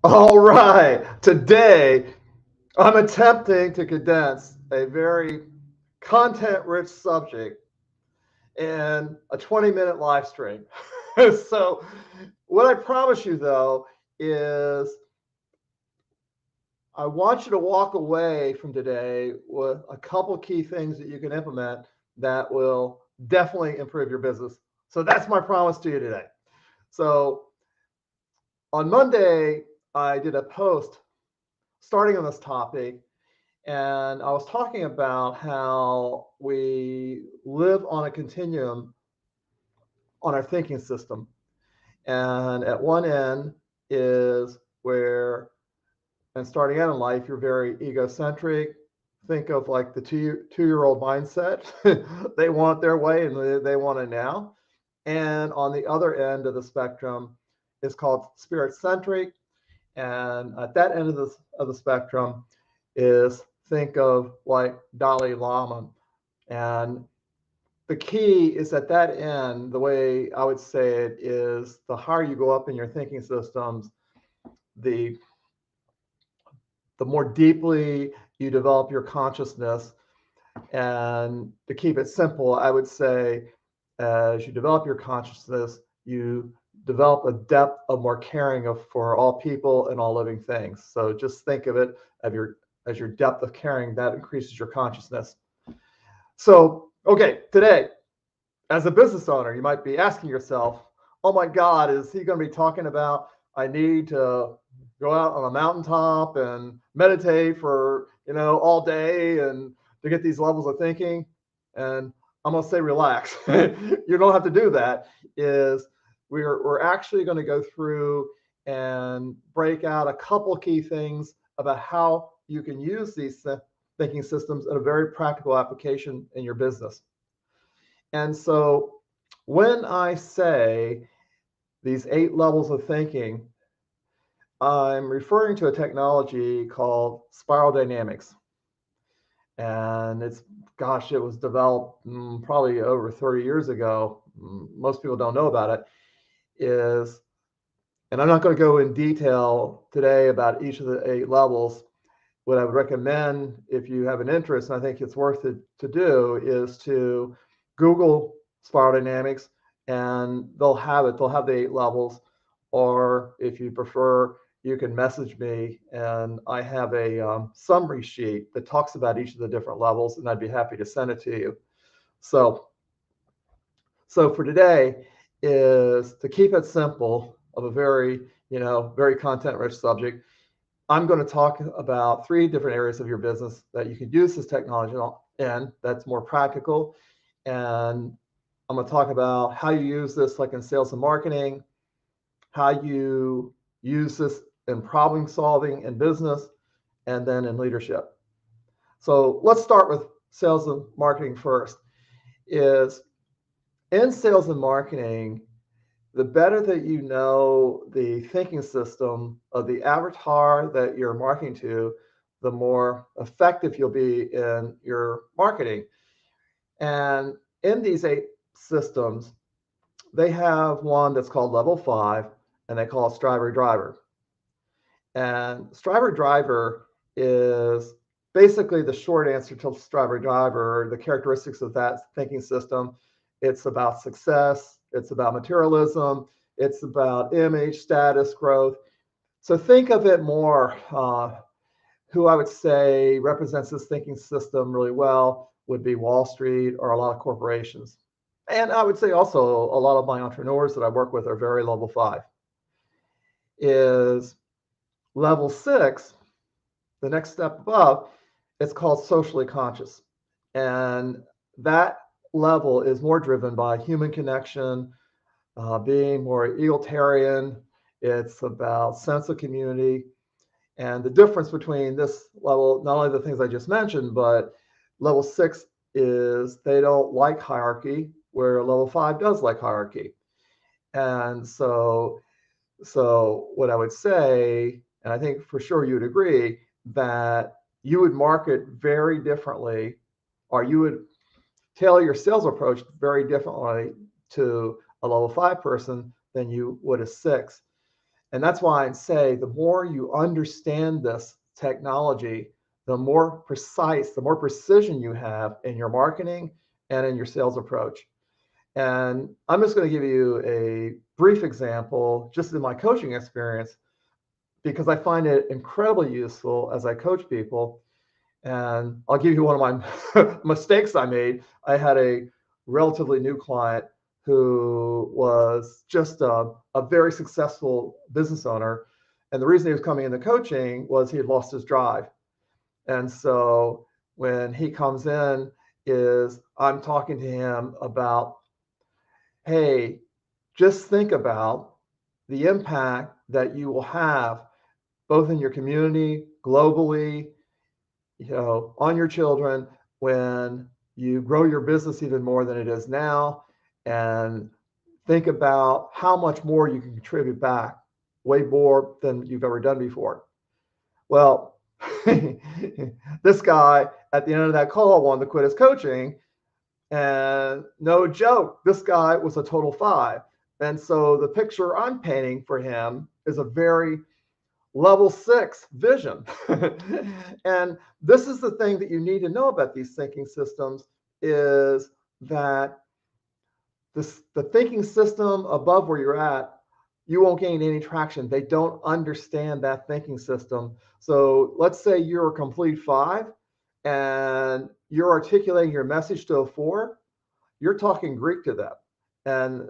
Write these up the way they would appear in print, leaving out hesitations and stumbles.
All right. Today, I'm attempting to condense a very content rich subject in a 20-minute live stream. So, what I promise you, though, is I want you to walk away from today with a couple key things that you can implement that will definitely improve your business. So, that's my promise to you today. So, on Monday, I did a post starting on this topic. And I was talking about how we live on a continuum on our thinking system. And at one end is where, and starting out in life, you're very egocentric. Think of like the two-year old mindset. They want their way and they want it now. And on the other end of the spectrum is called spirit centric. And at that end of the spectrum is think of like Dalai Lama. And the key is at that end, the way I would say it is the higher you go up in your thinking systems, the the more deeply you develop your consciousness. And to keep it simple, I would say as you develop your consciousness, you develop a depth of more caring of for all people and all living things. So just think of it as your depth of caring that increases your consciousness. So, okay, today, as a business owner, you might be asking yourself, "Oh my God, is he going to be talking about I need to go out on a mountaintop and meditate for all day and to get these levels of thinking?" And I'm going to say, relax. You don't have to do that. Is we're actually going to go through and break out a couple key things about how you can use these thinking systems in a very practical application in your business. And so when I say these 8 levels of thinking, I'm referring to a technology called spiral dynamics. And gosh, it was developed probably over 30 years ago. Most people don't know about it. And I'm not going to go in detail today about each of the 8 levels. What I would recommend if you have an interest, and I think it's worth it to do, is to Google spiral dynamics and they'll have it. They'll have the 8 levels. Or if you prefer, you can message me and I have a summary sheet that talks about each of the different levels, and I'd be happy to send it to you. So, so for today is to keep it simple of a very, very content rich subject. I'm going to talk about 3 different areas of your business that you can use this technology in that's more practical. And I'm going to talk about how you use this, like in sales and marketing, how you use this in problem solving in business, and then in leadership. So let's start with sales and marketing first. Is in sales and marketing, the better that you know the thinking system of the avatar that you're marketing to, the more effective you'll be in your marketing. And in these 8 systems, they have one that's called level 5, and they call it Striver Driver. And Striver Driver is basically the short answer to Striver Driver, the characteristics of that thinking system. It's about success, it's about materialism, it's about image, status, growth. So think of it more, who I would say represents this thinking system really well would be Wall Street or a lot of corporations. And I would say also a lot of my entrepreneurs that I work with are very level 5. Is level 6, the next step above, it's called socially conscious. And that level is more driven by human connection, being more egalitarian. It's about sense of community. And the difference between this level, not only the things I just mentioned, but level 6 is they don't like hierarchy, where level 5 does like hierarchy. And so what I would say, and I think for sure you would agree, that you would market very differently, or you would tailor your sales approach very differently to a level 5 person than you would a 6. And that's why I say the more you understand this technology, the more precise, the more precision you have in your marketing and in your sales approach. And I'm just going to give you a brief example, just in my coaching experience, because I find it incredibly useful as I coach people. And I'll give you one of my mistakes I made. I had a relatively new client who was just a very successful business owner. And the reason he was coming into coaching was he had lost his drive. And so when he comes in, is I'm talking to him about, hey, just think about the impact that you will have both in your community, globally, on your children when you grow your business even more than it is now, and think about how much more you can contribute back, way more than you've ever done before. Well, this guy at the end of that call wanted to quit his coaching, and no joke, this guy was a total 5. And so the picture I'm painting for him is a very level 6 vision. And this is the thing that you need to know about these thinking systems, is that the thinking system above where you're at, you won't gain any traction. They don't understand that thinking system. So let's say you're a complete 5 and you're articulating your message to a 4, you're talking Greek to them. And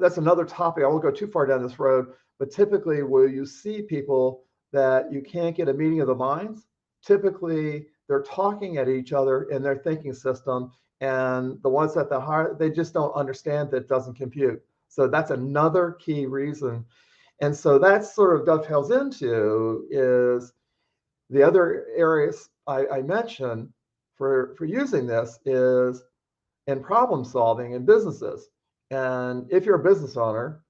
that's another topic. I won't go too far down this road, but typically where you see people that you can't get a meeting of the minds, typically they're talking at each other in their thinking system. And the ones at the higher, they just don't understand that it doesn't compute. So that's another key reason. And so that sort of dovetails into is the other areas I mentioned for using this is in problem solving in businesses. And if you're a business owner,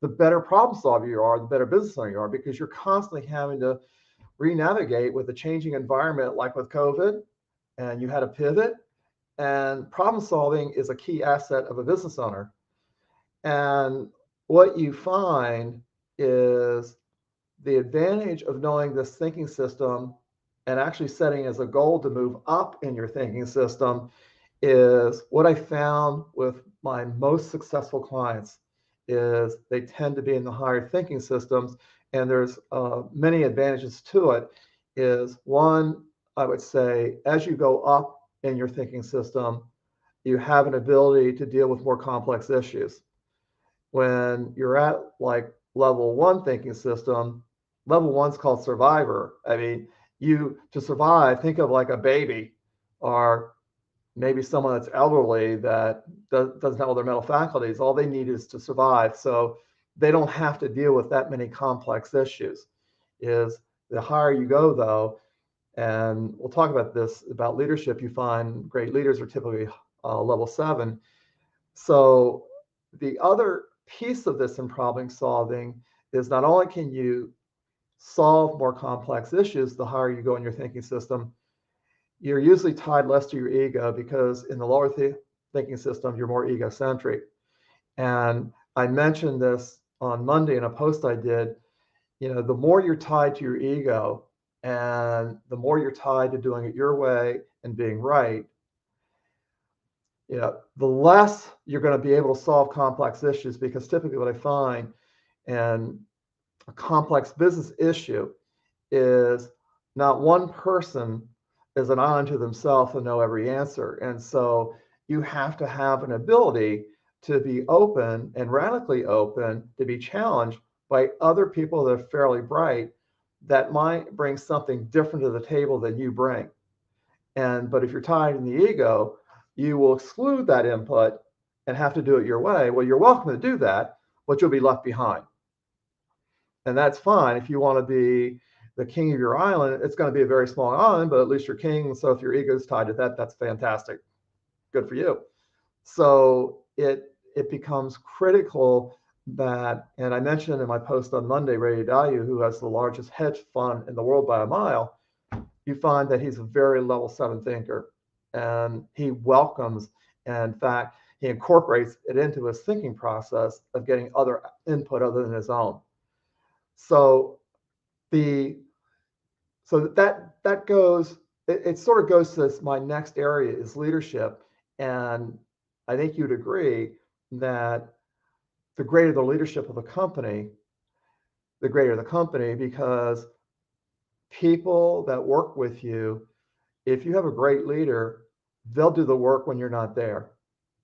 the better problem solver you are, the better business owner you are, because you're constantly having to re-navigate with a changing environment like with COVID, and you had to pivot. And problem solving is a key asset of a business owner. And what you find is the advantage of knowing this thinking system and actually setting as a goal to move up in your thinking system is what I found with my most successful clients is they tend to be in the higher thinking systems. And there's many advantages to it. Is one, I would say, as you go up in your thinking system, you have an ability to deal with more complex issues. When you're at like level 1 thinking system, level 1's called survivor. I mean, you to survive, think of like a baby or maybe someone that's elderly that doesn't have all their mental faculties. All they need is to survive. So they don't have to deal with that many complex issues. Is the higher you go, though, and we'll talk about this about leadership, you find great leaders are typically level 7. So the other piece of this in problem solving is not only can you solve more complex issues the higher you go in your thinking system, you're usually tied less to your ego, because in the lower thinking system, you're more egocentric. And I mentioned this on Monday in a post I did. The more you're tied to your ego and the more you're tied to doing it your way and being right, the less you're going to be able to solve complex issues, because typically what I find in a complex business issue is not one person is an island to themselves and know every answer. And so you have to have an ability to be open and radically open to be challenged by other people that are fairly bright that might bring something different to the table than you bring. But if you're tied in the ego, you will exclude that input and have to do it your way. Well, you're welcome to do that, but you'll be left behind. And that's fine. If you want to be the king of your island, it's going to be a very small island, but at least you're king. So if your ego is tied to that, that's fantastic. Good for you. So it becomes critical that, and I mentioned in my post on Monday, Ray Dalio, who has the largest hedge fund in the world by a mile, you find that he's a very level 7 thinker, and he welcomes, and in fact, he incorporates it into his thinking process of getting other input other than his own. So the so that goes, it sort of goes to this, my next area is leadership. And I think you'd agree that the greater the leadership of a company, the greater the company, because people that work with you, if you have a great leader, they'll do the work when you're not there.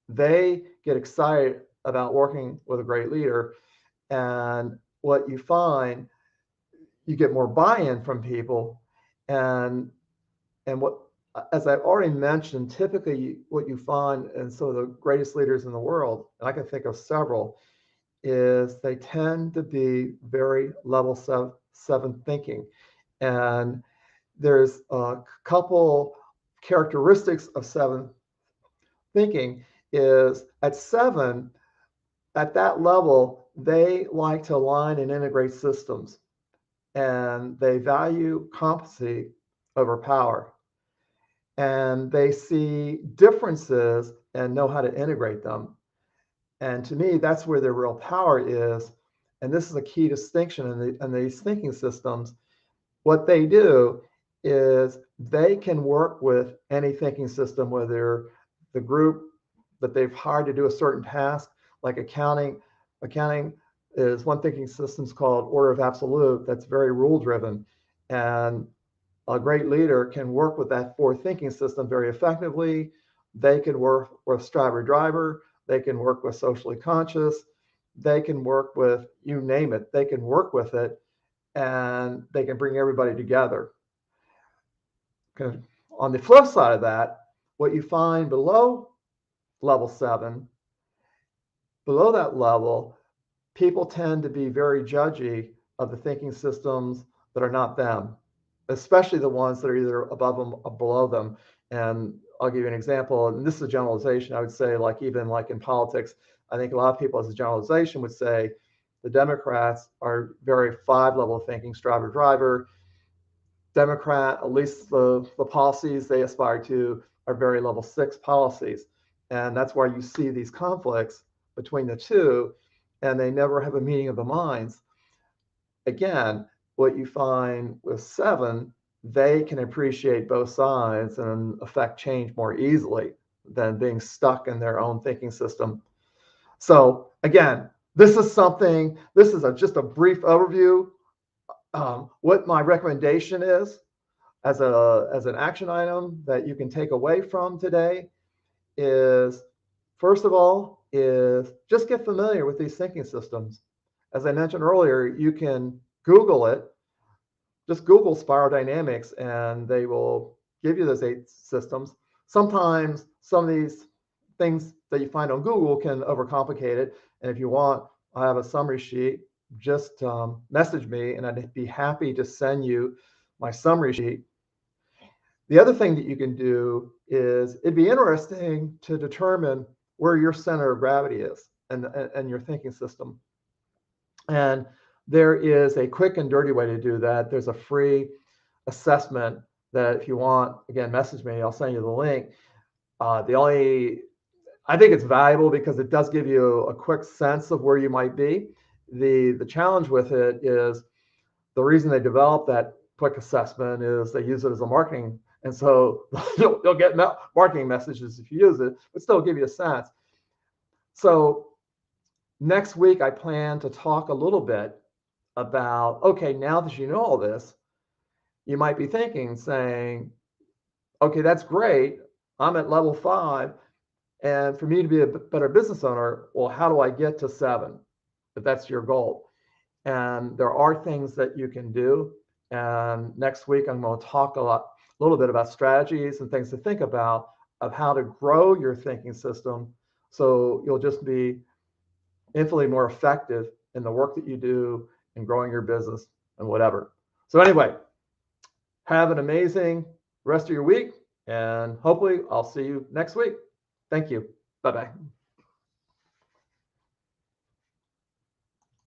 They get excited about working with a great leader. And what you find, you get more buy-in from people. And what, as I've already mentioned, typically what you find in some of the greatest leaders in the world, and I can think of several, is they tend to be very level seven thinking. And there's a couple characteristics of seven thinking. Is at seven, at that level, they like to align and integrate systems, and they value competency over power, and they see differences and know how to integrate them. And to me, that's where their real power is. And this is a key distinction in these thinking systems. What they do is they can work with any thinking system, whether the group that they've hired to do a certain task, like accounting. Accounting is one thinking system called order of absolute, that's very rule driven. And a great leader can work with that four thinking system very effectively. They can work with striver driver. They can work with socially conscious. They can work with, you name it, they can work with it, and they can bring everybody together. Okay. On the flip side of that, what you find below level seven, below that level, people tend to be very judgy of the thinking systems that are not them, especially the ones that are either above them or below them. And I'll give you an example, and this is a generalization. I would say, like, even like in politics, I think a lot of people, as a generalization, would say the Democrats are very five level thinking, striver driver. Democrat, at least the policies they aspire to, are very level six policies. And that's why you see these conflicts between the two, and they never have a meeting of the minds. Again, what you find with seven, they can appreciate both sides and affect change more easily than being stuck in their own thinking system. So again, this is just a brief overview. What my recommendation is as an action item that you can take away from today is, first of all, is just get familiar with these thinking systems. As I mentioned earlier, you can Google it. Just Google spiral dynamics, and they will give you those 8 systems. Sometimes some of these things that you find on Google can overcomplicate it. And if you want, I have a summary sheet. Just message me, and I'd be happy to send you my summary sheet. The other thing that you can do is, it'd be interesting to determine where your center of gravity is and your thinking system. And there is a quick and dirty way to do that. There's a free assessment that, if you want, again, message me. I'll send you the link. I think it's valuable because it does give you a quick sense of where you might be. The challenge with it is, the reason they developed that quick assessment is they use it as a marketing. And so you'll get marketing messages if you use it, but still give you a sense. So next week, I plan to talk a little bit about, okay, now that you know all this, you might be thinking, saying, okay, that's great. I'm at level 5. And for me to be a better business owner, well, how do I get to 7? If that's your goal. And there are things that you can do. And next week, I'm going to talk a little bit about strategies and things to think about of how to grow your thinking system, so you'll just be infinitely more effective in the work that you do in growing your business and whatever. So anyway, have an amazing rest of your week, and hopefully I'll see you next week. Thank you. Bye-bye.